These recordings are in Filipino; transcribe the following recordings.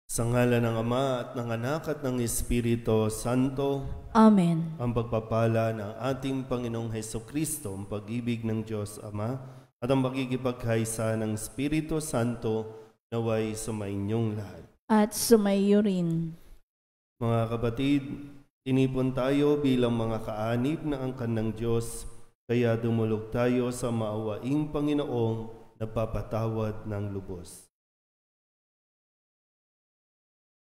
Sa ngalan ng Ama at ng Anak at ng Espiritu Santo, Amen. ang pagpapala ng ating Panginoong Hesukristo, ang pag-ibig ng Diyos Ama, at ang pakikipagkaisa ng Espiritu Santo naway sumainyong lahat. At sumaiyo rin. Mga kapatid, tinipon tayo bilang mga kaanib na angkan ng Diyos, kaya dumulog tayo sa maawaing Panginoong nagpapatawad ng lubos.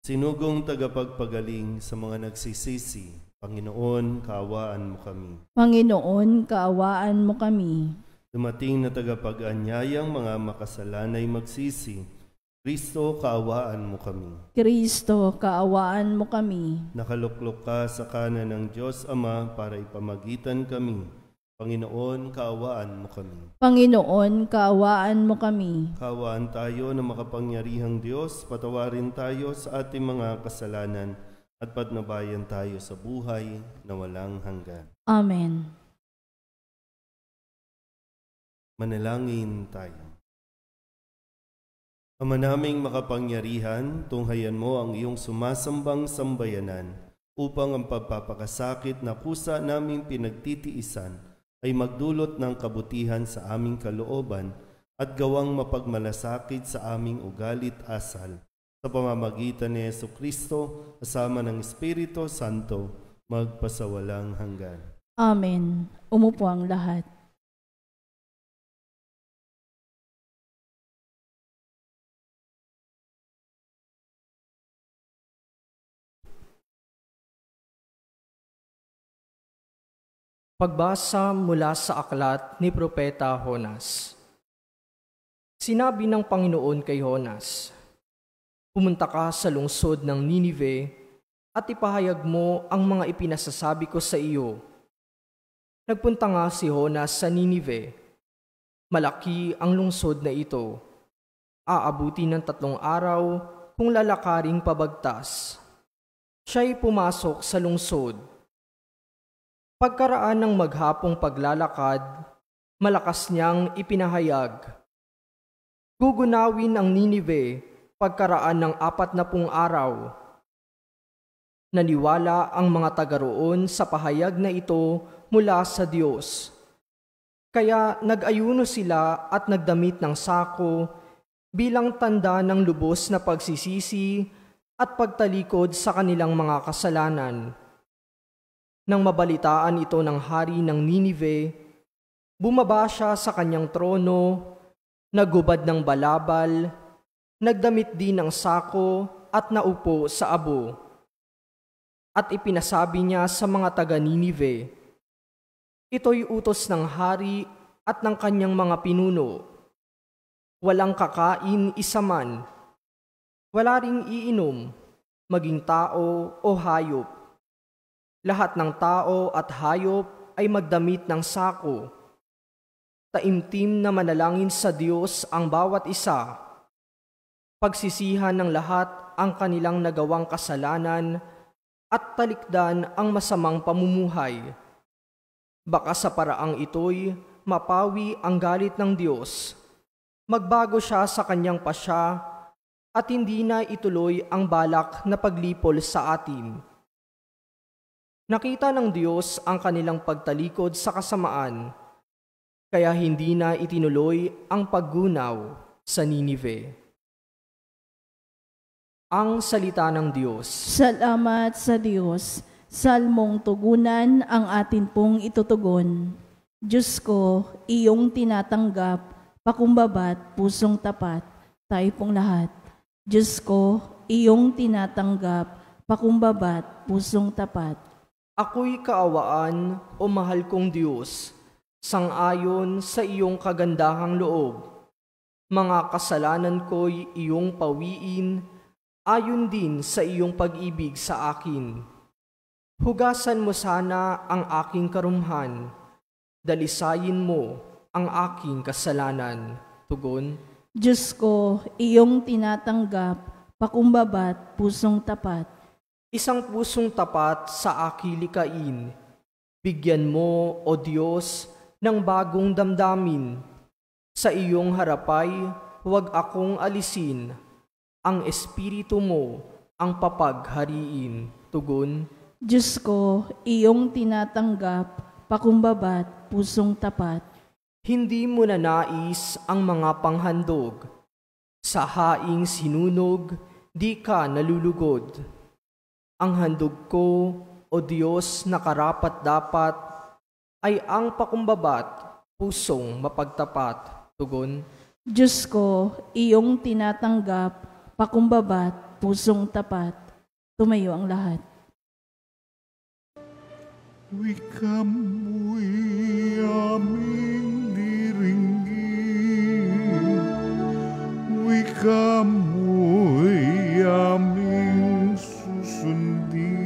Sinugong tagapagpagaling sa mga nagsisisi, Panginoon, kaawaan mo kami. Panginoon, kaawaan mo kami. Dumating na tagapag-anyayang mga makasalanay magsisi, Kristo, kaawaan mo kami. Kristo, kaawaan mo kami. Nakaluklok ka sa kanan ng Diyos Ama para ipamagitan kami. Panginoon, kaawaan mo kami. Panginoon, kaawaan mo kami. Kaawaan tayo na makapangyarihang Diyos, patawarin tayo sa ating mga kasalanan at patnubayan tayo sa buhay na walang hanggan. Amen. Manalangin tayo. Ama naming makapangyarihan, tunghayan mo ang iyong sumasambang sambayanan upang ang pagpapakasakit na kusa naming pinagtitiisan ay magdulot ng kabutihan sa aming kalooban at gawang mapagmalasakit sa aming ugalit asal. Sa pamamagitan ni Jesucristo, kasama ng Espiritu Santo, magpasawalang hanggan. Amen. Umupo ang lahat. Pagbasa mula sa aklat ni Propeta Jonas. Sinabi ng Panginoon kay Jonas, "Pumunta ka sa lungsod ng Ninive at ipahayag mo ang mga ipinasasabi ko sa iyo." Nagpunta nga si Jonas sa Ninive. Malaki ang lungsod na ito. Aabuti ng 3 araw kung lalakaring pabagtas. Siya'y pumasok sa lungsod. Pagkaraan ng maghapong paglalakad, malakas niyang ipinahayag, "Gugunawin ang Ninive pagkaraan ng 40 araw." Naniwala ang mga taga roon sa pahayag na ito mula sa Diyos. Kaya nag-ayuno sila at nagdamit ng sako bilang tanda ng lubos na pagsisisi at pagtalikod sa kanilang mga kasalanan. Nang mabalitaan ito ng hari ng Ninive, bumaba siya sa kanyang trono, naghubad ng balabal, nagdamit din ng sako at naupo sa abo. At ipinasabi niya sa mga taga-Ninive, "Ito'y utos ng hari at ng kanyang mga pinuno. Walang kakain isa man, wala ring iinom, maging tao o hayop. Lahat ng tao at hayop ay magdamit ng sako. Taimtim na manalangin sa Diyos ang bawat isa. Pagsisihan ng lahat ang kanilang nagawang kasalanan at talikdan ang masamang pamumuhay. Baka sa paraang ito'y mapawi ang galit ng Diyos. Magbago siya sa kanyang pasya at hindi na ituloy ang balak na paglipol sa atin." Nakita ng Diyos ang kanilang pagtalikod sa kasamaan, kaya hindi na itinuloy ang paggunaw sa Ninive. Ang salita ng Diyos. Salamat sa Diyos. Salmong tugunan ang atin pong itutugon. Diyos ko, iyong tinatanggap, pakumbabat, pusong tapat. Tayo pong lahat. Diyos ko, iyong tinatanggap, pakumbabat, pusong tapat. Ako'y kaawaan, o mahal kong Diyos, sang-ayon sa iyong kagandahang loob. Mga kasalanan ko'y iyong pawiin, ayon din sa iyong pag-ibig sa akin. Hugasan mo sana ang aking karumhan, dalisayin mo ang aking kasalanan. Tugon, Diyos ko, iyong tinatanggap, pakumbabat, pusong tapat. Isang pusong tapat sa akilikain. Bigyan mo, O Diyos, ng bagong damdamin. Sa iyong harapay, huwag akong alisin. ang espiritu mo ang papaghariin. Tugon, Diyos ko, iyong tinatanggap, pakumbabat, pusong tapat. hindi mo na nais ang mga panghandog. Sa haing sinunog, di ka nalulugod. Ang handog ko, o Diyos na karapat-dapat, ay ang pakumbabat, pusong mapagtapat. Tugon, Diyos ko, iyong tinatanggap, pakumbabat, pusong tapat. Tumayo ang lahat. Wika mo'y aming diringgin, wika mo'y aming susundin,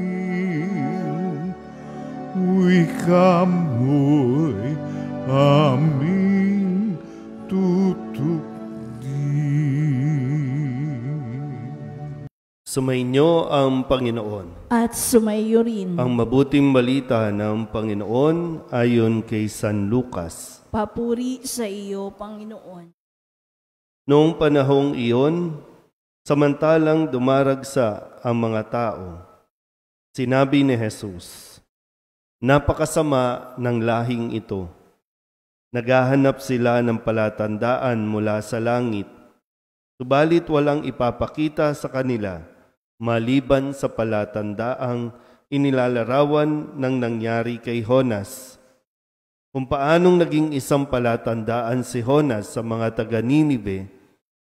wika mo'y aming tutupdin. Sumainyo ang Panginoon. At sumayo rin. Ang mabuting balita ng Panginoon ayon kay San Lucas. Papuri sa iyo, Panginoon. Noong panahong iyon, samantalang dumaragsa ang mga tao, sinabi ni Jesus, "Napakasama ng lahing ito. Naghahanap sila ng palatandaan mula sa langit, subalit walang ipapakita sa kanila maliban sa palatandaang inilalarawan ng nangyari kay Jonas. Kung paanong naging isang palatandaan si Jonas sa mga taga-Ninive,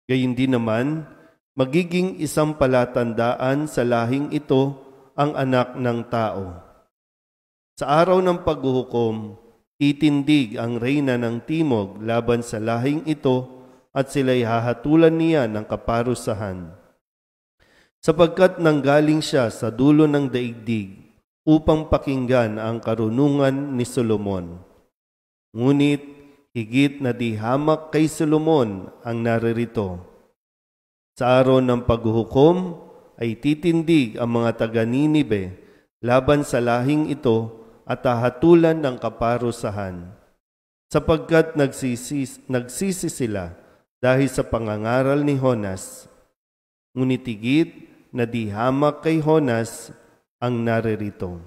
gayon din naman magiging isang palatandaan sa lahing ito ang anak ng tao. Sa araw ng paghuhukom, titindig ang reyna ng timog laban sa lahing ito at sila'y hahatulan niya ng kaparusahan. Sapagkat nanggaling siya sa dulo ng daigdig upang pakinggan ang karunungan ni Solomon. Ngunit higit na di hamak kay Solomon ang naririto. Sa araw ng paghuhukom ay titindig ang mga taga-Ninive laban sa lahing ito at hahatulan ng kaparusahan. Sapagkat nagsisi sila dahil sa pangangaral ni Jonas. Ngunit higit na di hamak kay Jonas ang naririto.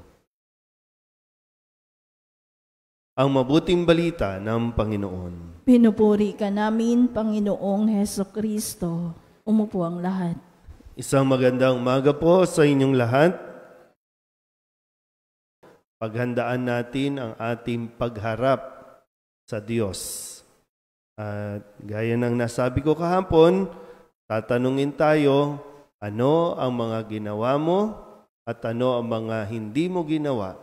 Ang mabuting balita ng Panginoon. Pinupuri ka namin, Panginoong Heso Kristo. Umupo ang lahat. Isang magandang umaga po sa inyong lahat. Paghandaan natin ang ating pagharap sa Diyos. At gaya ng nasabi ko kahapon, tatanungin tayo, ano ang mga ginawa mo at ano ang mga hindi mo ginawa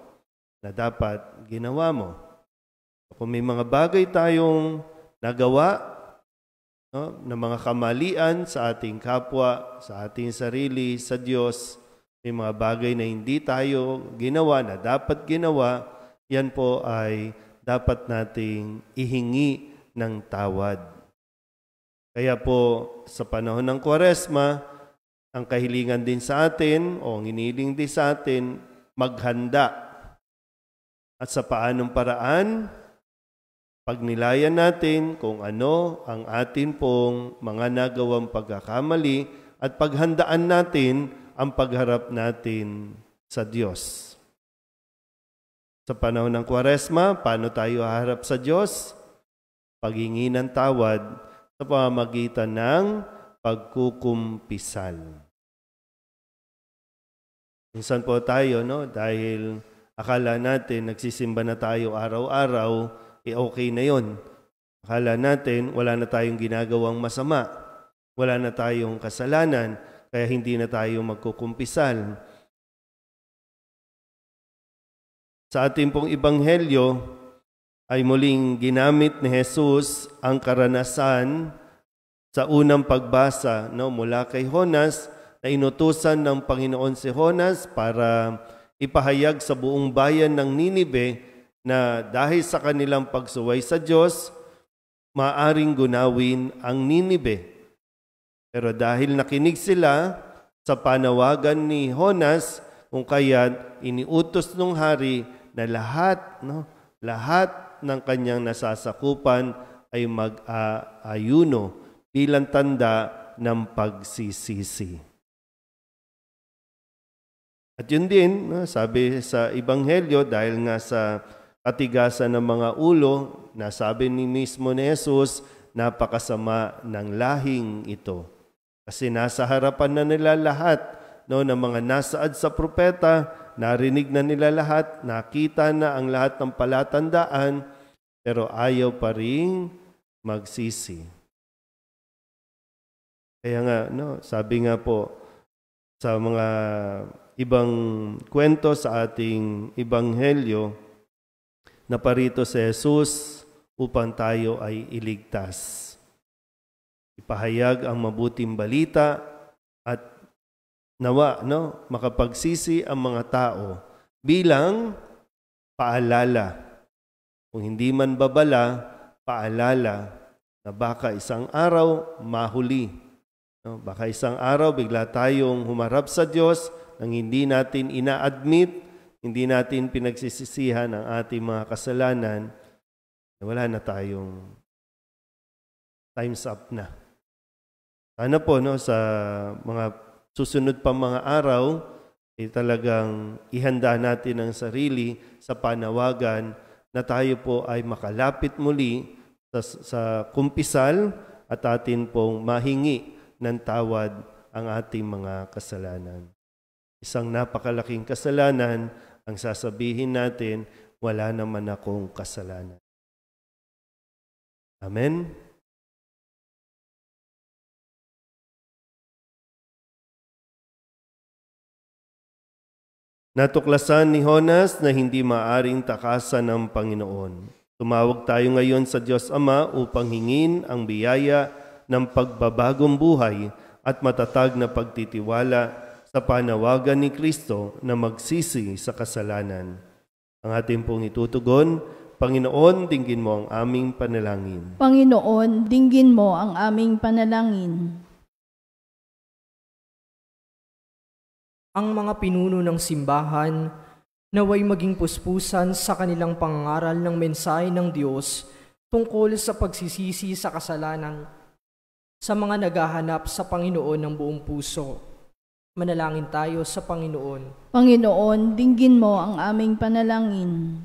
na dapat ginawa mo. Kung may mga bagay tayong nagawa, na mga kamalian sa ating kapwa, sa ating sarili, sa Diyos, may mga bagay na hindi tayo ginawa na dapat ginawa, yan po ay dapat nating ihingi ng tawad. Kaya po sa panahon ng Kwaresma, ang kahilingan din sa atin o ang iniling din sa atin, maghanda. At sa paanong paraan, pagnilayan natin kung ano ang atin pong mga nagawang pagkakamali at paghandaan natin ang pagharap natin sa Diyos. Sa panahon ng Kwaresma, paano tayo haharap sa Diyos? Paghingi ng tawad sa pamamagitan ng pagkukumpisal. Minsan po tayo, dahil akala natin nagsisimba na tayo araw-araw, okay na yon. Akala natin wala na tayong ginagawang masama, wala na tayong kasalanan, kaya hindi na tayo magkukumpisal. Sa ating pong ebanghelyo ay muling ginamit ni Jesus ang karanasan sa unang pagbasa mula kay Jonas, na inutusan ng Panginoon si Jonas para ipahayag sa buong bayan ng Ninive na dahil sa kanilang pagsuway sa Diyos, maaring gunawin ang Ninive. Pero dahil nakinig sila sa panawagan ni Jonas, kung kaya't iniutos ng hari na lahat ng kanyang nasasakupan ay mag-ayuno bilang tanda ng pagsisisi. At yun din, sabi sa Ebanghelyo, dahil nga sa katigasan ng mga ulo, nasabi ni mismo ni Jesus, napakasama ng lahing ito. Kasi nasa harapan na nila lahat, ng mga nasaad sa propeta, narinig na nila lahat, nakita na ang lahat ng palatandaan, pero ayaw pa rin magsisi. Kaya nga, sabi nga po sa mga ibang kwento sa ating Ebanghelyo, na parito si Jesus upang tayo ay iligtas. Ipahayag ang mabuting balita at nawa makapagsisi ang mga tao bilang paalala. Kung hindi man babala, paalala na baka isang araw mahuli. Baka isang araw bigla tayong humarap sa Diyos nang hindi natin ina-admit, hindi natin pinagsisisihan ang ating mga kasalanan, wala na tayong time's up na. Sana po sa mga susunod pa mga araw, talagang ihanda natin ang sarili sa panawagan na tayo po ay makalapit muli sa kumpisal at atin pong mahingi ng tawad ang ating mga kasalanan. Isang napakalaking kasalanan ang sasabihin natin, wala naman akong kasalanan. Amen? Natuklasan ni Jonas na hindi maaring takasan ng Panginoon. Tumawag tayo ngayon sa Diyos Ama upang hingin ang biyaya ng pagbabagong buhay at matatag na pagtitiwala sa panawagan ni Kristo na magsisi sa kasalanan. Ang ating pong itutugon, Panginoon, dinggin mo ang aming panalangin. Panginoon, dinggin mo ang aming panalangin. Ang mga pinuno ng simbahan naway maging puspusan sa kanilang pangangaral ng mensahe ng Diyos tungkol sa pagsisisi sa kasalanan sa mga naghahanap sa Panginoon ng buong puso. Manalangin tayo sa Panginoon. Panginoon, dinggin mo ang aming panalangin.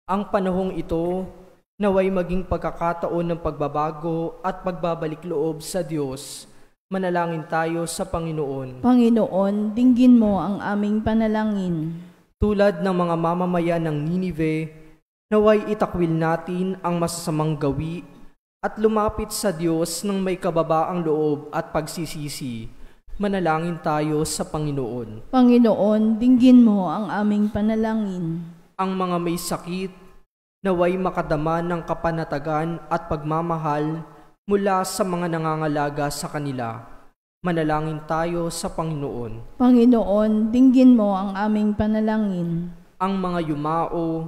Ang panahong ito naway maging pagkakataon ng pagbabago at pagbabalik loob sa Diyos. Manalangin tayo sa Panginoon. Panginoon, dinggin mo ang aming panalangin. Tulad ng mga mamamayan ng Ninive, naway itakwil natin ang masasamang gawi at lumapit sa Diyos ng may kababaang loob at pagsisisi. Manalangin tayo sa Panginoon. Panginoon, dinggin mo ang aming panalangin. Ang mga may sakit, naway makadama ng kapanatagan at pagmamahal mula sa mga nangangalaga sa kanila. Manalangin tayo sa Panginoon. Panginoon, dinggin mo ang aming panalangin. Ang mga yumao,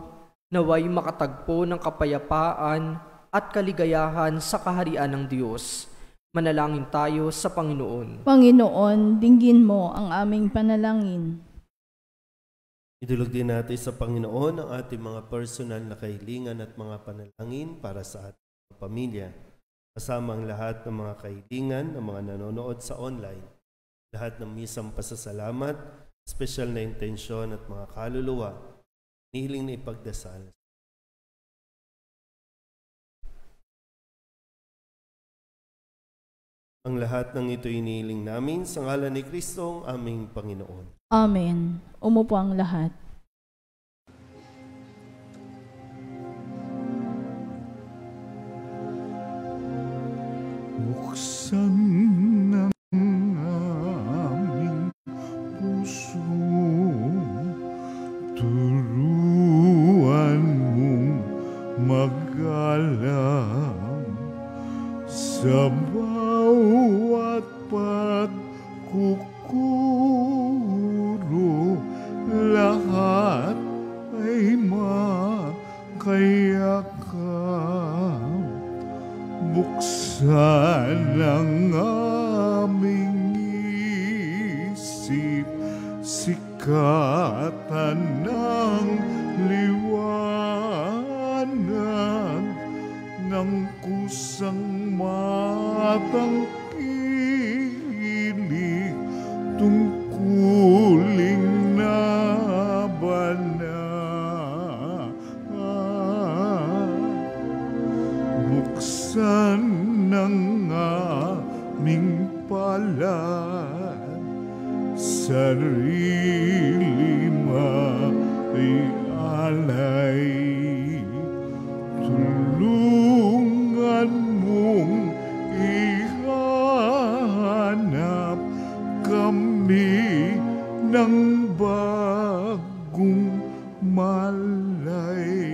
naway makatagpo ng kapayapaan at kaligayahan sa kaharian ng Diyos. Manalangin tayo sa Panginoon. Panginoon, dinggin mo ang aming panalangin. Idulog din natin sa Panginoon ang ating mga personal na kahilingan at mga panalangin para sa ating pamilya. Kasama ang lahat ng mga kahilingan ng mga nanonood sa online. Lahat ng misang pasasalamat, special na intensyon at mga kaluluwa, nihiling na ipagdasal. Ang lahat ng ito inihiling namin sa ngalan ni Kristo, ang aming Panginoon. Amen. Umupo ang lahat. Buksan ng aming puso, turuan mong mag-alam sa bawat pagkukuro, lahat ay makayakap. Buksan ang aming isip, sikatan ng liwanag ng kusang matangkilikin huling na buksan ng aming palad, sarili maialay, tulungan mong ihanap kami ng bagong malay.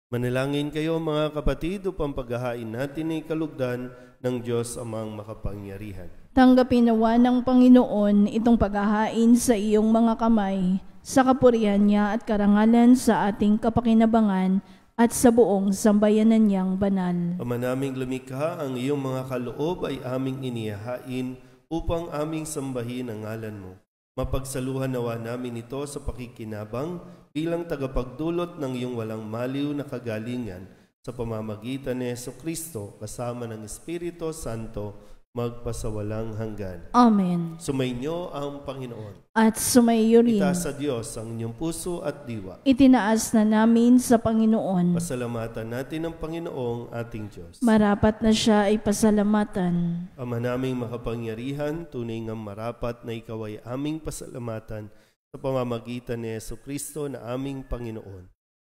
Manalangin kayo mga kapatid upang paghahain natin ay kalugdan ng Diyos amang makapangyarihan. Tanggapin nawa ng Panginoon itong paghahain sa iyong mga kamay, sa kapurihan niya at karangalan sa ating kapakinabangan at sa buong sambayanan niyang banal. Ama naming lumikha, ang iyong mga kaloob ay aming inihahain upang aming sambahin ang ngalan mo. Mapagsaluhan nawa namin ito sa pakikinabang bilang tagapagdulot ng iyong walang maliw na kagalingan sa pamamagitan ni Jesucristo kasama ng Espiritu Santo magpasawalang hanggan. Amen. Sumainyo ang Panginoon. At sumaiyo rin. Itaas sa Diyos ang inyong puso at diwa. Itinaas na namin sa Panginoon. Pasalamatan natin ang Panginoong ating Diyos. Marapat na siya ay pasalamatan. Ama naming makapangyarihan, tunay ngang marapat na ikaw ay aming pasalamatan sa pamamagitan ni Jesucristo na aming Panginoon.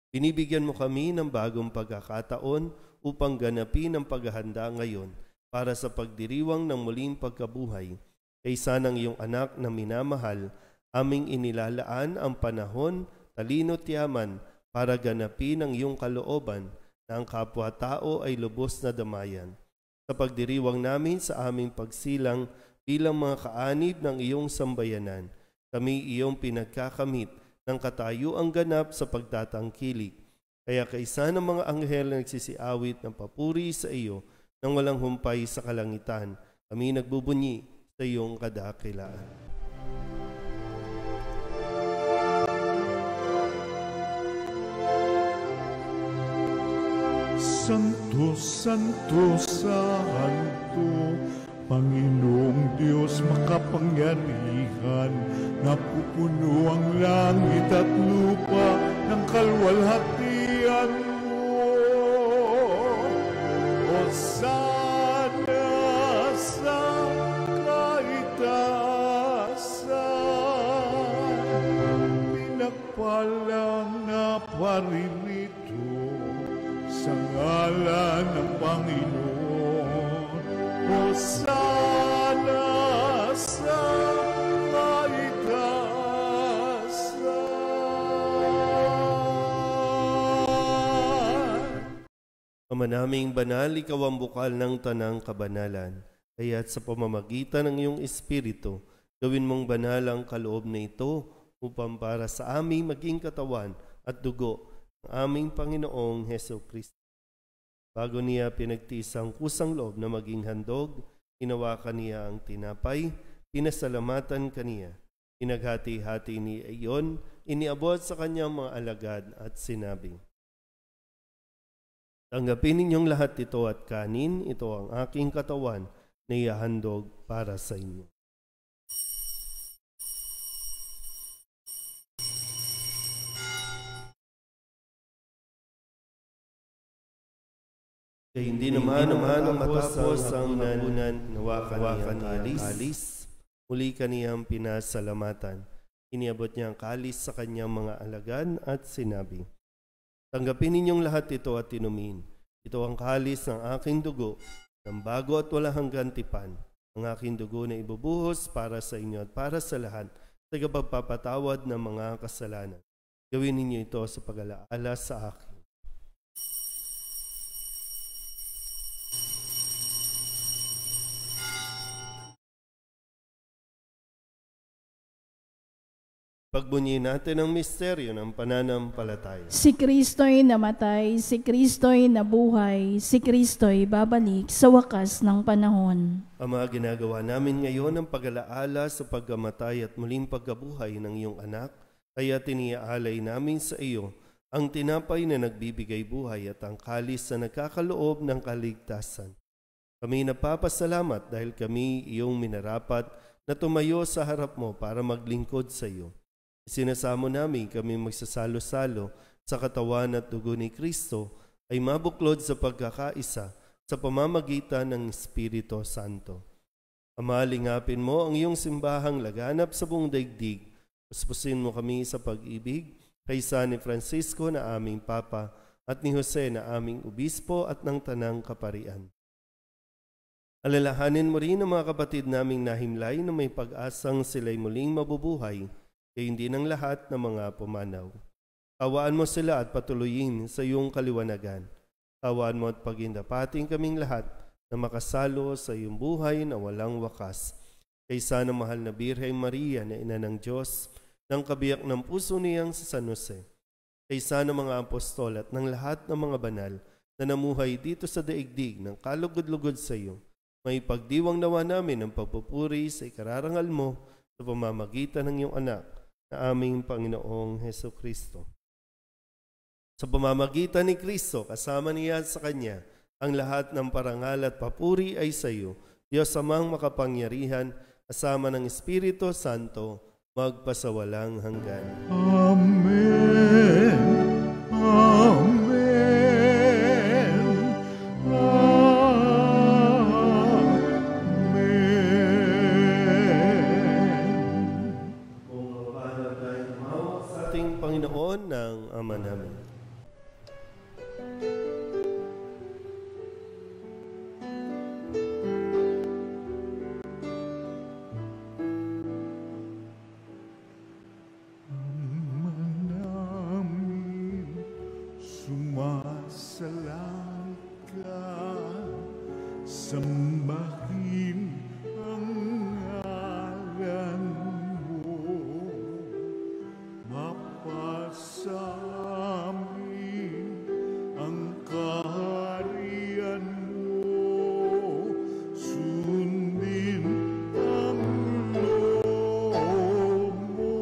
Binibigyan mo kami ng bagong pagkakataon upang ganapin ang paghahanda ngayon para sa pagdiriwang ng muling pagkabuhay. Kaysa ng iyong anak na minamahal, aming inilalaan ang panahon, talino't yaman para ganapin ang iyong kalooban na ang kapwa-tao ay lubos na damayan. Sa pagdiriwang namin sa aming pagsilang bilang mga kaanib ng iyong sambayanan, kami iyong pinagkakamit ng katayuang ganap sa pagtatangkilik. Kaya kaysa ng mga anghel na nagsisiawit ng papuri sa iyo nang walang humpay sa kalangitan, kami nagbubunyi sa iyong kadakilaan. Santo, Santo, Santo, Panginoong Diyos makapangyarihan, napupuno ang langit at lupa ng kalwalhatian mo. Hosana sa kaitaasan, pinagpalang na paririto sa ngalan ng Panginoon. Hosana sa kaitaasan. Ama naming banal, ikaw ang bukal ng tanang kabanalan. Kaya't sa pamamagitan ng iyong Espiritu, gawin mong banal ang kaloob na ito upang para sa aming maging katawan at dugo ng aming Panginoong Jesucristo. Bago niya pinagtiis ang kusang loob na maging handog, hinawakan niya ang tinapay, pinasalamatan kaniya. Pinaghati-hati niya iyon, iniabot sa kanyang mga alagad at sinabi, tanggapin ninyong lahat ito at kanin, ito ang aking katawan na ihahandog para sa inyo. Kaya hindi naman matapos ang nanunan, nawakan niyang kalis. Muli kaniyang pinasalamatan. Iniabot niya ang kalis sa kanyang mga alagad at sinabi, tanggapin ninyong lahat ito at inumin. Ito ang kalis ng aking dugo, ng bago at walang hanggang tipan. Ang aking dugo na ibubuhos para sa inyo at para sa lahat sa pagpapatawad ng mga kasalanan. Gawin ninyo ito sa pag-alaala sa akin. Pagbunyi natin ang misteryo ng pananampalataya. Si Kristo'y namatay, si Kristo'y nabuhay, si Kristo'y babalik sa wakas ng panahon. Ama, ginagawa namin ngayon ang pag-alaala sa pagkamatay at muling pagkabuhay ng iyong anak, kaya tiniaalay namin sa iyo ang tinapay na nagbibigay buhay at ang kalis na nagkakaloob ng kaligtasan. Kami napapasalamat dahil kami iyong minarapat na tumayo sa harap mo para maglingkod sa iyo. Isinasamo namin kami magsasalo-salo sa katawan at dugo ni Kristo ay mabuklod sa pagkakaisa sa pamamagitan ng Espiritu Santo. Ama, lingapin mo ang iyong simbahang laganap sa buong daigdig. Puspusin mo kami sa pag-ibig kaysa ni Francisco na aming Papa at ni Jose na aming Obispo at ng Tanang Kaparian. Alalahanin mo rin ang mga kapatid naming nahimlay na may pag-asang sila'y muling mabubuhay, kaya hindi ng lahat ng mga pumanaw. Tawaan mo sila at patuloyin sa iyong kaliwanagan. Tawaan mo at pagindapating kaming lahat na makasalo sa iyong buhay na walang wakas. Kaysa ng mahal na Birheng Maria na ina ng Diyos, ng kabiyak ng puso niyang sa San Jose. Kaysa ng mga apostol at ng lahat ng mga banal na namuhay dito sa daigdig ng kalugod-lugod sa iyo, may pagdiwang nawa namin ang pagpupuri sa ikararangal mo sa pamamagitan ng iyong anak na aming Panginoong Heso Kristo. Sa pamamagitan ni Kristo, kasama niya sa Kanya, ang lahat ng parangal at papuri ay sa iyo, Diyos Amang makapangyarihan, kasama ng Espiritu Santo, magpasawalang hanggan. Amen. Amen. Panginoon ng Ama namin. Ama namin, sumasalangit ka, sambahin ang ngalan mo. Mapasa amin ang kaharian mo, sundin ang loob mo.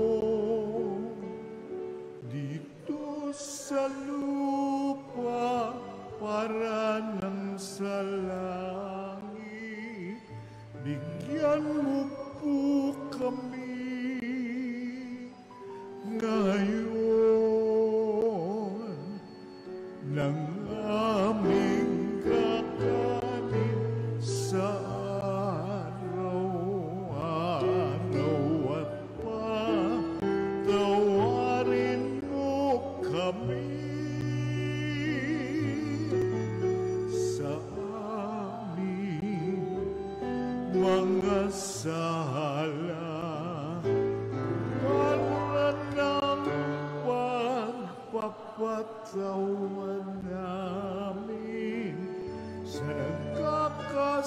Dito sa lupa para nang sa langit, bigyan mo po kami ngayon ng aming kakanin sa araw-araw at patawarin mo kami sa aming mga sala. Pagpapatawan namin sa nagkakasala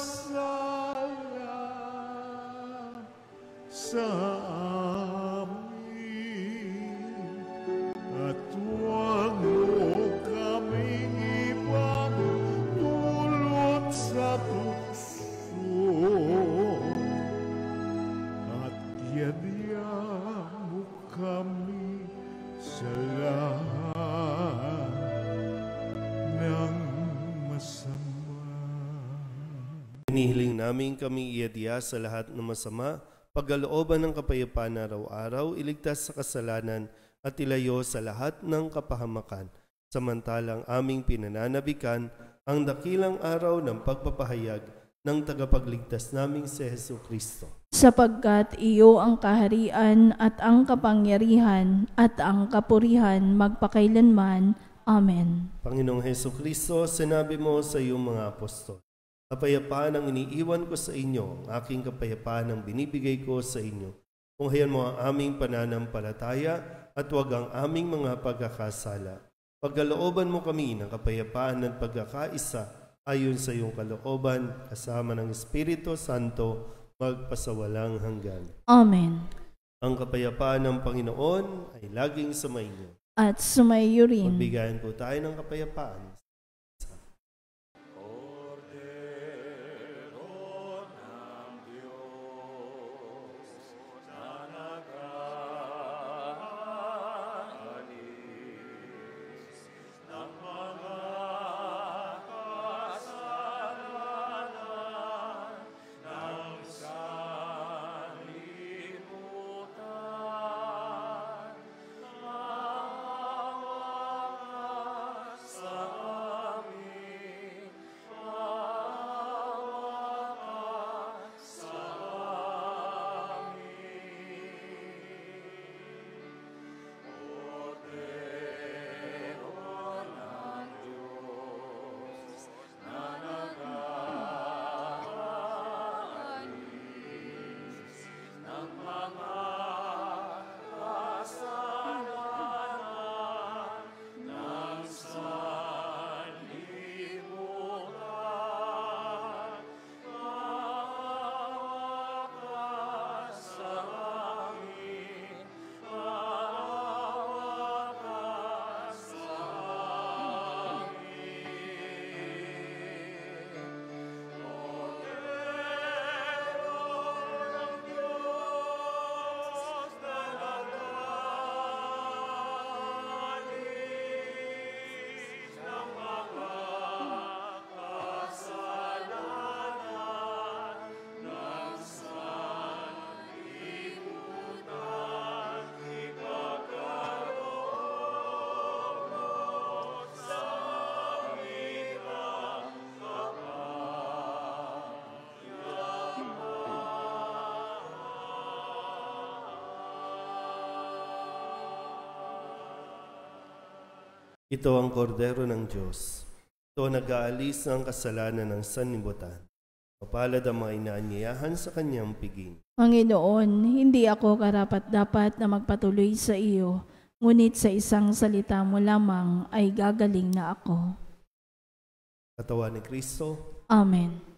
sa amin, at huwag mo kaming ipagdulot sa tukso, at yadya mo kami sa lahat ng masama. Hinihiling namin kami iadya sa lahat ng masama, pagkalooban ng kapayapaan araw-araw, iligtas sa kasalanan at ilayo sa lahat ng kapahamakan. Samantalang aming pinananabikan ang dakilang araw ng pagpapahayag ng tagapagligtas naming si Hesu Kristo. Sapagkat iyo ang kaharian at ang kapangyarihan at ang kapurihan magpakailanman. Amen. Panginoong Hesu Kristo, sinabi mo sa iyong mga apostol, kapayapaan ang iniiwan ko sa inyo, ang aking kapayapaan ang binibigay ko sa inyo. Tunghayan mo ang aming pananampalataya at huwag ang aming mga pagkakasala. Pagkalooban mo kami ng kapayapaan at pagkakaisa ayon sa iyong kalooban, kasama ng Espiritu Santo, magpasawalang hanggan. Amen. Ang kapayapaan ng Panginoon ay laging sumainyo. At sumayo rin. Magbigayan po tayo ng kapayapaan. Ito ang kordero ng Diyos. Ito nag-aalis ng kasalanan ng sanlibutan. Mapalad ang mga inaanyayahan sa kanyang piging. Panginoon, hindi ako karapat-dapat na magpatuloy sa iyo, ngunit sa isang salita mo lamang ay gagaling na ako. Katawan ni Kristo. Amen.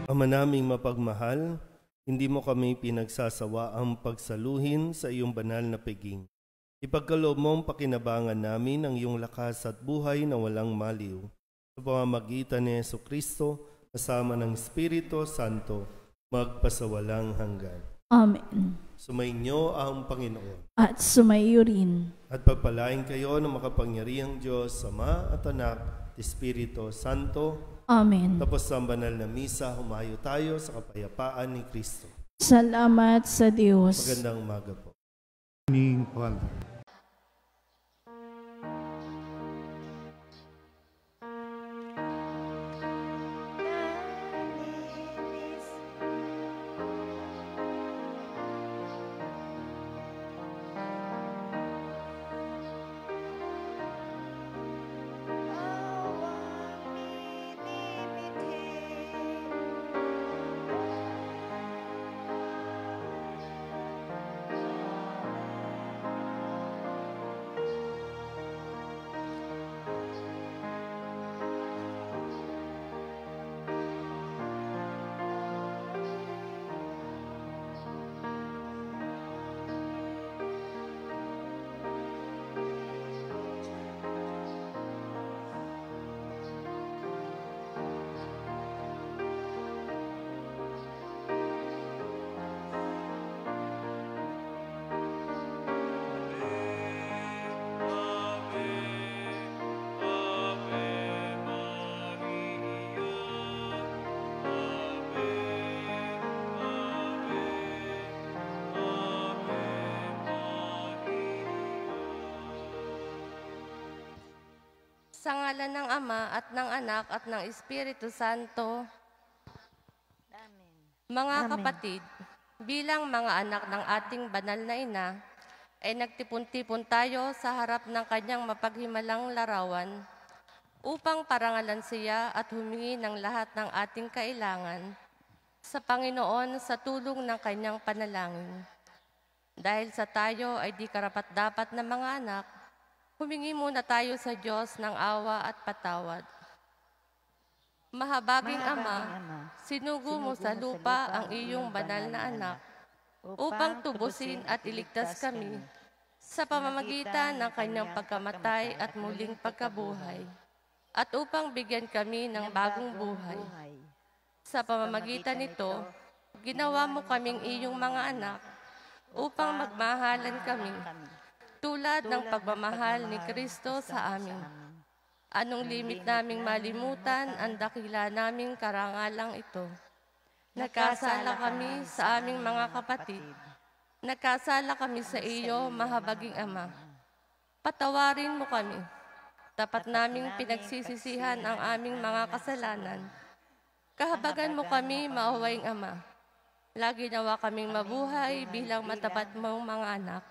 Ama naming mapagmahal, hindi mo kami pinagsasawa ang pagsaluhin sa iyong banal na piging. Ipagkaloob mong pakinabangan namin ang iyong lakas at buhay na walang maliw. Sa pamamagitan ni Jesucristo, kasama ng Espiritu Santo, magpasawalang hanggan. Amen. Sumainyo ang Panginoon. At sumaiyo rin. At pagpalain kayo ng makapangyarihang Diyos, Ama at Anak, Espiritu Santo. Amen. Tapos sa banal na misa, humayo tayo sa kapayapaan ni Kristo. Salamat sa Diyos. Magandang umaga po. Ning Father. Sa ngalan ng Ama at ng Anak at ng Espiritu Santo. Mga kapatid, bilang mga anak ng ating banal na ina, ay nagtipon-tipon tayo sa harap ng kanyang mapaghimalang larawan upang parangalan siya at humingi ng lahat ng ating kailangan sa Panginoon sa tulong ng kanyang panalangin. Dahil sa tayo ay di karapat-dapat na mga anak, humingi muna tayo sa Diyos ng awa at patawad. Mahabaging Ama, sinugo mo sa lupa ang iyong banal na anak upang tubusin at iligtas kami sa pamamagitan ng kanyang pagkamatay at muling pagkabuhay, at upang bigyan kami ng bagong buhay. Sa pamamagitan nito, ginawa mo kaming iyong mga anak upang magmahalan kami tulad ng pagmamahal ni Kristo sa amin. Anong limit naming malimutan ang dakila naming karangalang ito. Nagkasala kami sa aming mga kapatid. Nagkasala kami sa iyo, mahabaging Ama. Patawarin mo kami. Tapat naming pinagsisisihan ang aming mga kasalanan. Kahabagan mo kami, maawaing Ama. Lagi nawa kaming mabuhay bilang matapat mong mga anak.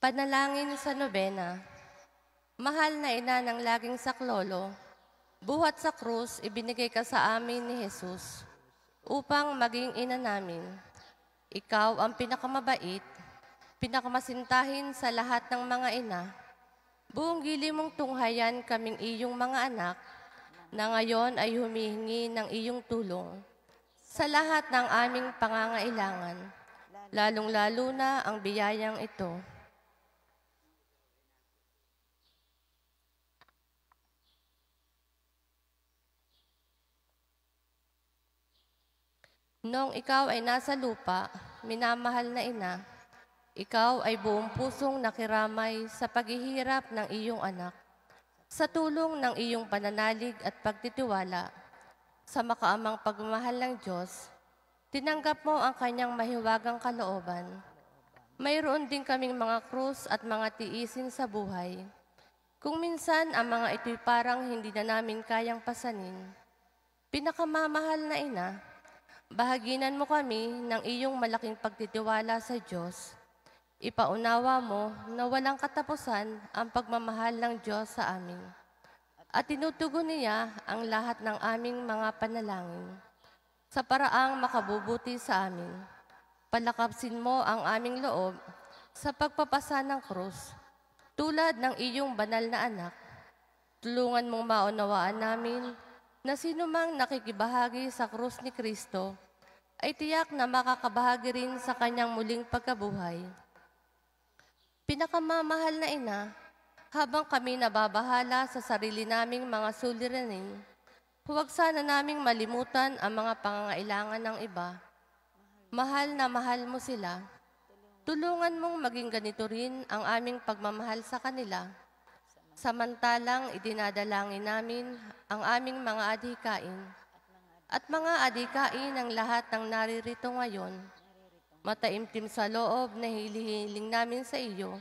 Panalangin sa nobena. Mahal na ina ng laging saklolo, buhat sa krus ibinigay ka sa amin ni Jesus upang maging ina namin. Ikaw ang pinakamabait, pinakamasintahin sa lahat ng mga ina. Buong gili mong tunghayan kaming iyong mga anak na ngayon ay humihingi ng iyong tulong sa lahat ng aming pangangailangan, lalong-lalo na ang biyayang ito. Noong ikaw ay nasa lupa, minamahal na ina, ikaw ay buong pusong nakiramay sa paghihirap ng iyong anak. Sa tulong ng iyong pananalig at pagtitiwala, sa makaamang pagmamahal ng Diyos, tinanggap mo ang kanyang mahiwagang kalooban. Mayroon din kaming mga krus at mga tiisin sa buhay. Kung minsan ang mga ito'y parang hindi na namin kayang pasanin, pinakamamahal na ina, bahaginan mo kami ng iyong malaking pagtitiwala sa Diyos. Ipaunawa mo na walang katapusan ang pagmamahal ng Diyos sa amin. At tinutugon niya ang lahat ng aming mga panalangin. sa paraang makabubuti sa amin. Palakapsin mo ang aming loob sa pagpapasa ng krus, tulad ng iyong banal na anak. Tulungan mong maunawaan namin na sinumang nakikibahagi sa krus ni Kristo ay tiyak na makakabahagi rin sa kanyang muling pagkabuhay. Pinakamamahal na ina, habang kami nababahala sa sarili naming mga suliranin, huwag sana naming malimutan ang mga pangangailangan ng iba. Mahal na mahal mo sila. Tulungan mong maging ganito rin ang aming pagmamahal sa kanila. Samantalang idinadalangin namin ang aming mga adhikain at mga adhikain ng lahat ng naririto ngayon. Mataimtim sa loob na hilihiling namin sa iyo.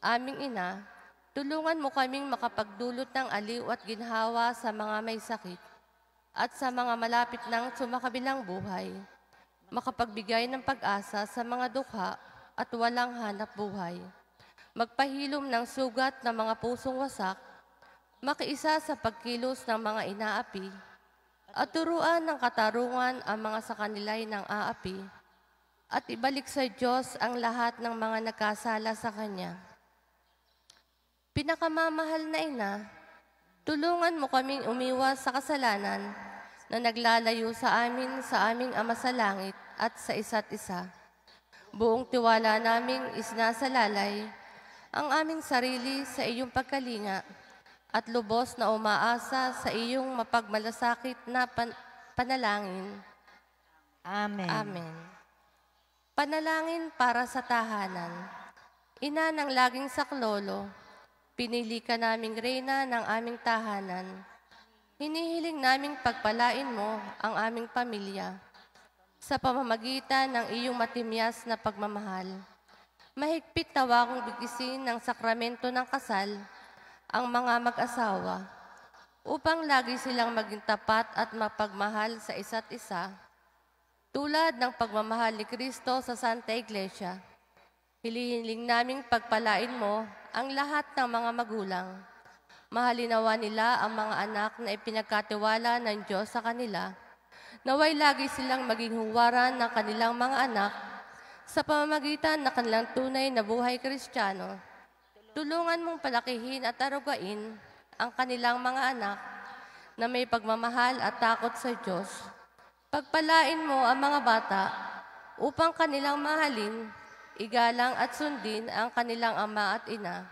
Aming ina, tulungan mo kaming makapagdulot ng aliw at ginhawa sa mga may sakit at sa mga malapit ng sumakabilang buhay, makapagbigay ng pag-asa sa mga dukha at walang hanap buhay, magpahilom ng sugat ng mga pusong wasak, makiisa sa pagkilos ng mga inaapi, at turuan ng katarungan ang mga sa kanila'y ng aapi, at ibalik sa Diyos ang lahat ng mga nagkasala sa Kanya. Pinakamamahal na ina, tulungan mo kaming umiwas sa kasalanan na naglalayo sa aming Ama sa Langit at sa isa't isa. Buong tiwala naming isinasalalay ang aming sarili sa iyong pagkalinga at lubos na umaasa sa iyong mapagmalasakit na panalangin. Amen. Amen. Panalangin para sa tahanan. Ina ng laging saklolo, pinili ka naming reyna ng aming tahanan. Hinihiling naming pagpalain mo ang aming pamilya sa pamamagitan ng iyong matimyas na pagmamahal. Mahigpit na wakong bigisin ng sakramento ng kasal ang mga mag-asawa upang lagi silang maging tapat at mapagmahal sa isa't isa, tulad ng pagmamahal ni Kristo sa Santa Iglesia. Hilihiling naming pagpalain mo ang lahat ng mga magulang. Mahalinawa nila ang mga anak na ipinagkatiwala ng Diyos sa kanila. Naway lagi silang maging huwaran ng kanilang mga anak sa pamamagitan ng kanilang tunay na buhay Kristiyano. Tulungan mong palakihin at arugain ang kanilang mga anak na may pagmamahal at takot sa Diyos. Pagpalain mo ang mga bata upang kanilang mahalin, igalang at sundin ang kanilang ama at ina.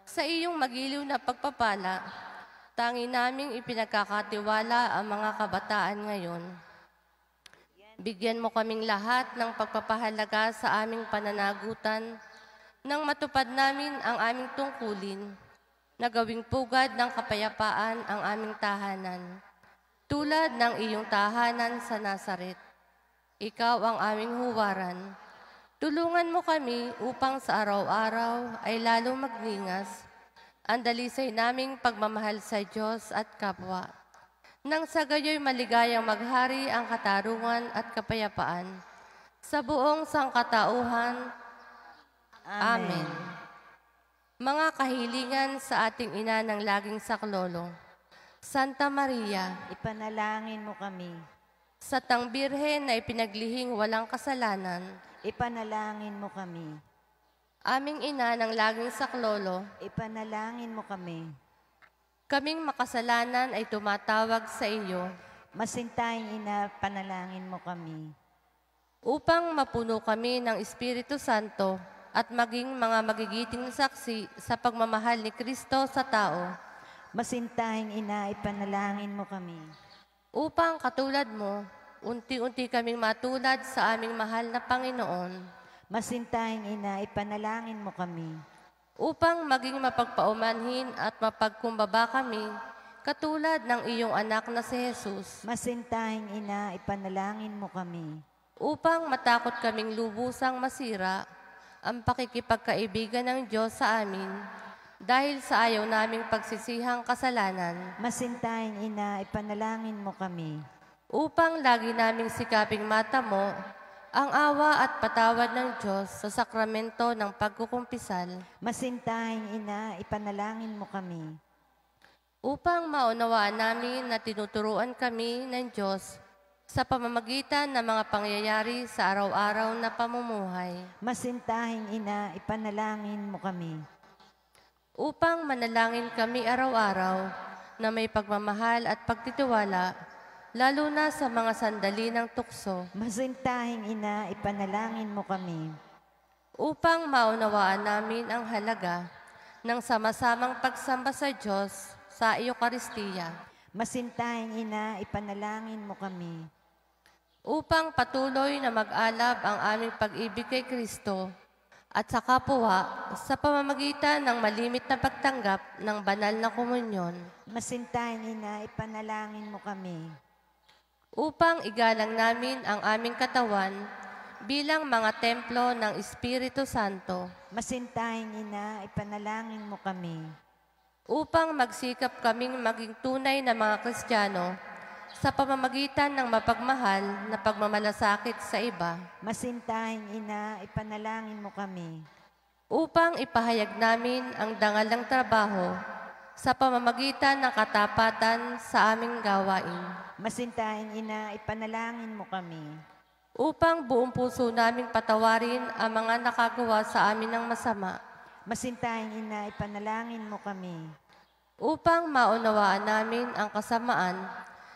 Sa iyong magiliw na pagpapala, tangi naming ipinagkakatiwala ang mga kabataan ngayon. Bigyan mo kaming lahat ng pagpapahalaga sa aming pananagutan nang matupad namin ang aming tungkulin na gawing pugad ng kapayapaan ang aming tahanan, tulad ng iyong tahanan sa Nazaret. Ikaw ang aming huwaran. Tulungan mo kami upang sa araw-araw ay lalong magningas ang dalisay naming pagmamahal sa Diyos at kapwa. Nang sa gayo'y maligayang maghari ang katarungan at kapayapaan sa buong sangkatauhan. Amen. Mga kahilingan sa ating ina ng laging saklolo, Santa Maria, Ipanalangin mo kami. sa tang Birhen na ipinaglihing walang kasalanan, Ipanalangin mo kami. aming ina ng laging saklolo, Ipanalangin mo kami. kaming makasalanan ay tumatawag sa iyo Masintahing ina, panalangin mo kami. upang mapuno kami ng Espiritu Santo at maging mga magigiting saksi sa pagmamahal ni Kristo sa tao, Masintahing ina, ipanalangin mo kami. upang katulad mo, unti-unti kaming matulad sa aming mahal na Panginoon, Masintahing ina, ipanalangin mo kami. upang maging mapagpaumanhin at mapagkumbaba kami, katulad ng iyong anak na si Jesus, Masintahing ina, ipanalangin mo kami. upang matakot kaming lubusang masira ang pakikipagkaibigan ng Diyos sa amin dahil sa ayaw naming pagsisihang kasalanan, Masintahing ina, ipanalangin mo kami. upang lagi naming sikaping mata mo ang awa at patawad ng Diyos sa sakramento ng pagkukumpisal. Masintahing ina, ipanalangin mo kami. upang maunawaan namin na tinuturuan kami ng Diyos sa pamamagitan ng mga pangyayari sa araw-araw na pamumuhay. Masintahing Ina, ipanalangin mo kami. Upang manalangin kami araw-araw na may pagmamahal at pagtitiwala, lalo na sa mga sandali ng tukso. Masintahing Ina, ipanalangin mo kami. Upang maunawaan namin ang halaga ng sama-samang pagsamba sa Diyos sa Eucharistia. Masintahing Ina, ipanalangin mo kami. Upang patuloy na mag-alab ang aming pag-ibig kay Kristo at sa kapwa sa pamamagitan ng malimit na pagtanggap ng banal na komunyon. Masintahing Ina, ipanalangin mo kami. Upang igalang namin ang aming katawan bilang mga templo ng Espiritu Santo. Masintahing Ina, ipanalangin mo kami. Upang magsikap kaming maging tunay na mga Kristiyano sa pamamagitan ng mapagmahal na pagmamalasakit sa iba. Masintahing Ina, ipanalangin mo kami. Upang ipahayag namin ang dangal ng trabaho sa pamamagitan ng katapatan sa aming gawain. Masintahing Ina, ipanalangin mo kami. Upang buong puso naming patawarin ang mga nakagawa sa amin ng masama. Masintahing Ina, ipanalangin mo kami. Upang maunawaan namin ang kasamaan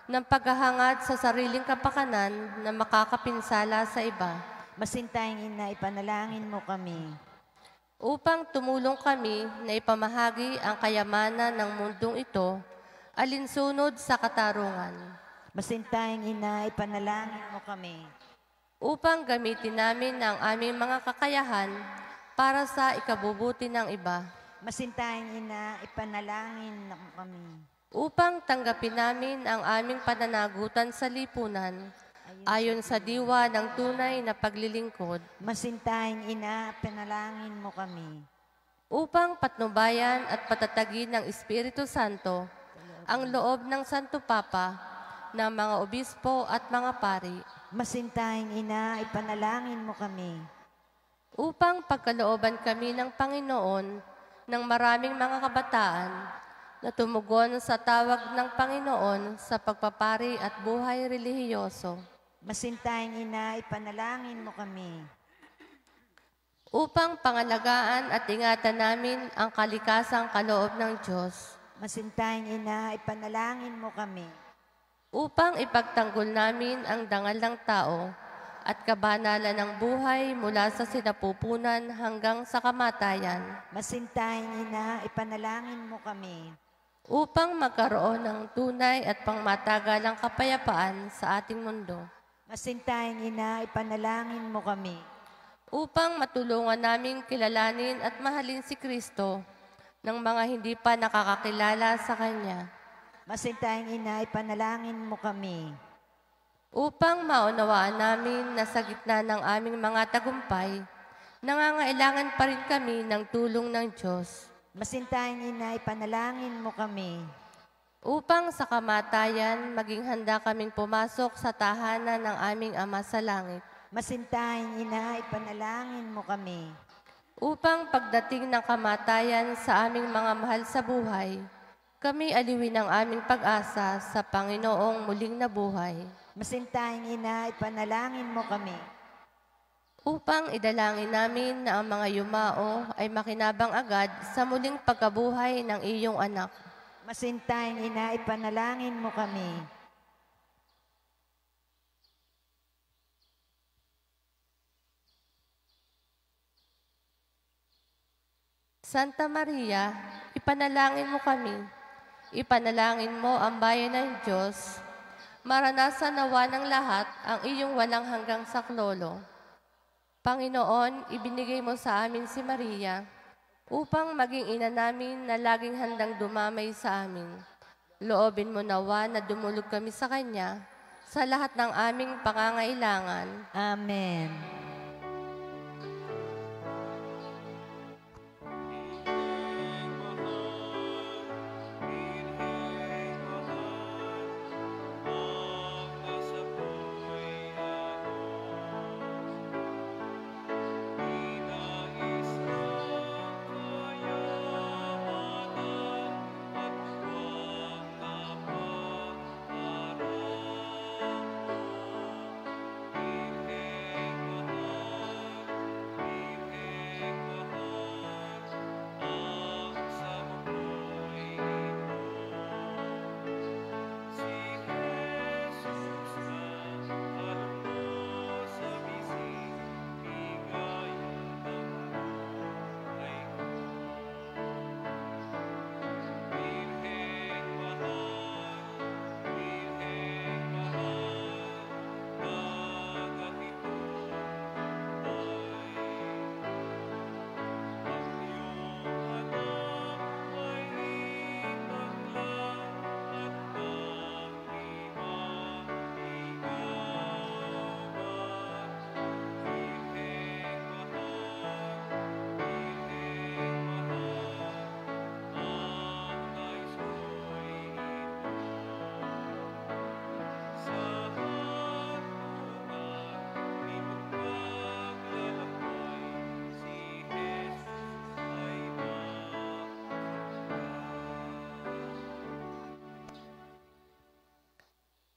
ng paghahangad sa sariling kapakanan na makakapinsala sa iba. Masintahing Ina, ipanalangin mo kami. Upang tumulong kami na ipamahagi ang kayamanan ng mundong ito, alinsunod sa katarungan. Masintahing Ina, ipanalangin mo kami. Upang gamitin namin ang aming mga kakayahan para sa ikabubuti ng iba. Masintahing Ina, ipanalangin mo kami. Upang tanggapin namin ang aming pananagutan sa lipunan, ayon sa diwa ng tunay na paglilingkod. Masintahing Ina, ipanalangin mo kami. Upang patnubayan at patatagin ng Espiritu Santo ang loob ng Santo Papa, ng mga obispo at mga pari. Masintahing Ina, ipanalangin mo kami. Upang pagkalooban kami ng Panginoon ng maraming mga kabataan na tumugon sa tawag ng Panginoon sa pagpapari at buhay relihiyoso. Masintahing Ina, ipanalangin mo kami. Upang pangalagaan at ingatan namin ang kalikasang kaloob ng Diyos. Masintahing Ina, ipanalangin mo kami. Upang ipagtanggol namin ang dangal ng tao at kabanalan ng buhay mula sa sinapupunan hanggang sa kamatayan. Masintahing Ina, ipanalangin mo kami. Upang magkaroon ng tunay at pangmatagalang kapayapaan sa ating mundo. Masintahing Ina, ipanalangin mo kami. Upang matulungan namin kilalanin at mahalin si Kristo ng mga hindi pa nakakakilala sa Kanya. Masintahing Ina, ipanalangin mo kami. Upang maunawaan namin na sa gitna ng aming mga tagumpay, nangangailangan pa rin kami ng tulong ng Diyos. Masintahing Ina, ipanalangin mo kami. Upang sa kamatayan, maging handa kaming pumasok sa tahanan ng aming Ama sa langit. Masintahing Ina, ipanalangin mo kami. Upang pagdating ng kamatayan sa aming mga mahal sa buhay, kami aliwin ang aming pag-asa sa Panginoong muling nabuhay. Masintahing Ina, ipanalangin mo kami. Upang idalangin namin na ang mga yumao ay makinabang agad sa muling pagkabuhay ng iyong anak. Masintahing Ina, ipanalangin mo kami. Santa Maria, ipanalangin mo kami. Ipanalangin mo ang bayan ng Diyos. Maranasan nawa ng lahat ang iyong walang hanggang saklolo. Panginoon, ibinigay mo sa amin si Maria upang maging ina namin na laging handang dumamay sa amin. Loobin mo nawa na dumulog kami sa Kanya sa lahat ng aming pangangailangan. Amen.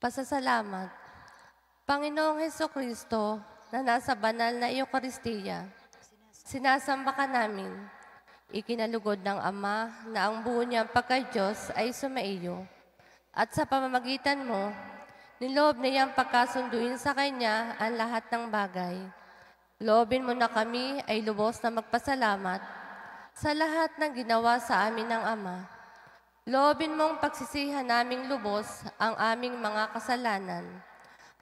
pasasalamat. Panginoong Hesukristo, na nasa banal na Eucharistia, sinasamba ka namin. Ikinalugod ng Ama na ang buo niyang pagka-Diyos ay sumaiyo. At sa pamamagitan mo, niloob niyang pagkasunduin sa Kanya ang lahat ng bagay. Loobin mo na kami ay lubos na magpasalamat sa lahat ng ginawa sa amin ng Ama. Loobin mong pagsisihan naming lubos ang aming mga kasalanan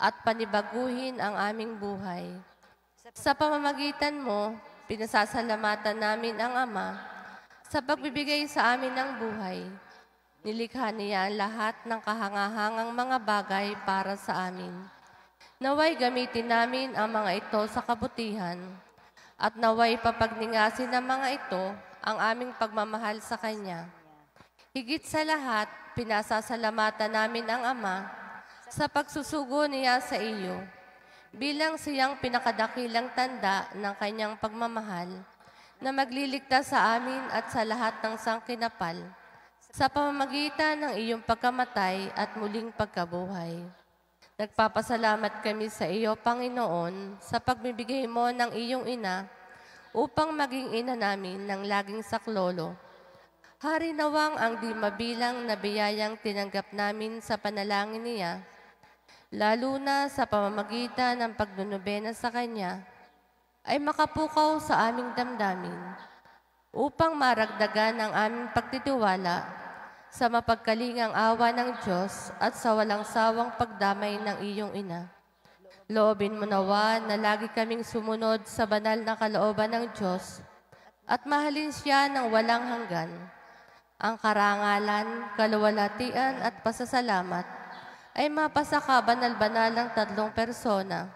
at panibaguhin ang aming buhay. Sa pamamagitan mo, pinasasalamatan namin ang Ama sa pagbibigay sa amin ng buhay. Nilikha niya ang lahat ng kahangahangang mga bagay para sa amin. Naway gamitin namin ang mga ito sa kabutihan at naway papagningasin ng mga ito ang aming pagmamahal sa Kanya. Higit sa lahat, pinasasalamatan namin ang Ama sa pagsusugo niya sa iyo, bilang siyang pinakadakilang tanda ng kanyang pagmamahal na magliligtas sa amin at sa lahat ng sangkinapal sa pamamagitan ng iyong pagkamatay at muling pagkabuhay. Nagpapasalamat kami sa iyo, Panginoon, sa pagbibigay mo ng iyong ina upang maging ina namin ng laging saklolo. Hari nawang ang di mabilang na biyayang tinanggap namin sa panalangin niya, lalo na sa pamamagitan ng pagnunubena sa Kanya, ay makapukaw sa aming damdamin upang maragdagan ang aming pagtitiwala sa mapagkalingang awa ng Diyos at sa walang sawang pagdamay ng iyong ina. Loobin mo nawa na lagi kaming sumunod sa banal na kalooban ng Diyos at mahalin siya ng walang hanggan. Ang karangalan, kaluwalhatian at pasasalamat ay mapasa ka banal-banal ng tatlong persona,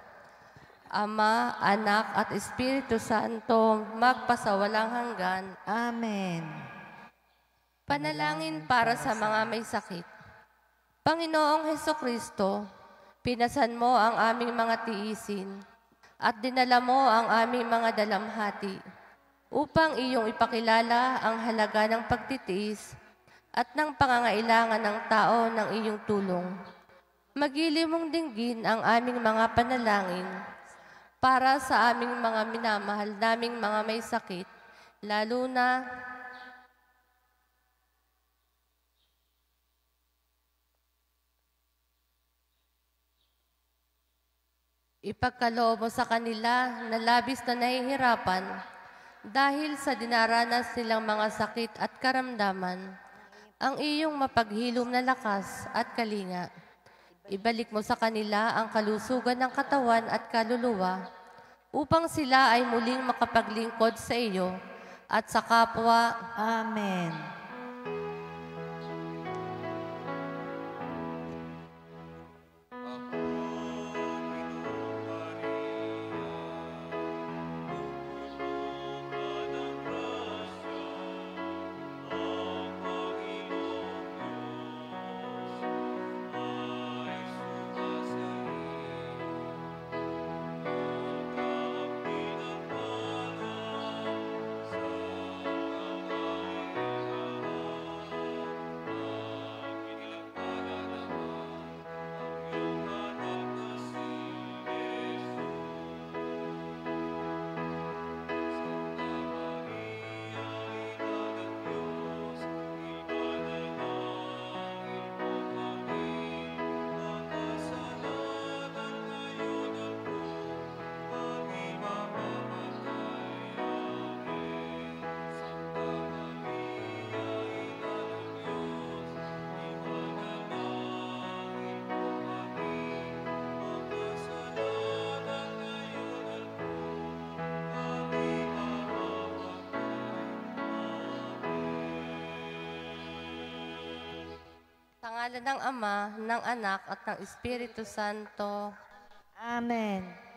Ama, Anak at Espiritu Santo, magpasawalang hanggan. Amen. Panalangin para sa mga may sakit. Panginoong Hesukristo, pinasan mo ang aming mga tiisin at dinala mo ang aming mga dalamhati upang iyong ipakilala ang halaga ng pagtitiis at ng pangangailangan ng tao ng iyong tulong. Magili mong dinggin ang aming mga panalangin para sa aming mga minamahal naming mga may sakit, lalo na ipagkaloob mo sa kanila na labis na nahihirapan dahil sa dinaranas nilang mga sakit at karamdaman, ang iyong mapaghilom na lakas at kalinga. Ibalik mo sa kanila ang kalusugan ng katawan at kaluluwa upang sila ay muling makapaglingkod sa iyo at sa kapwa. Amen. Sa ngalan ng Ama, ng Anak at ng Espiritu Santo. Amen.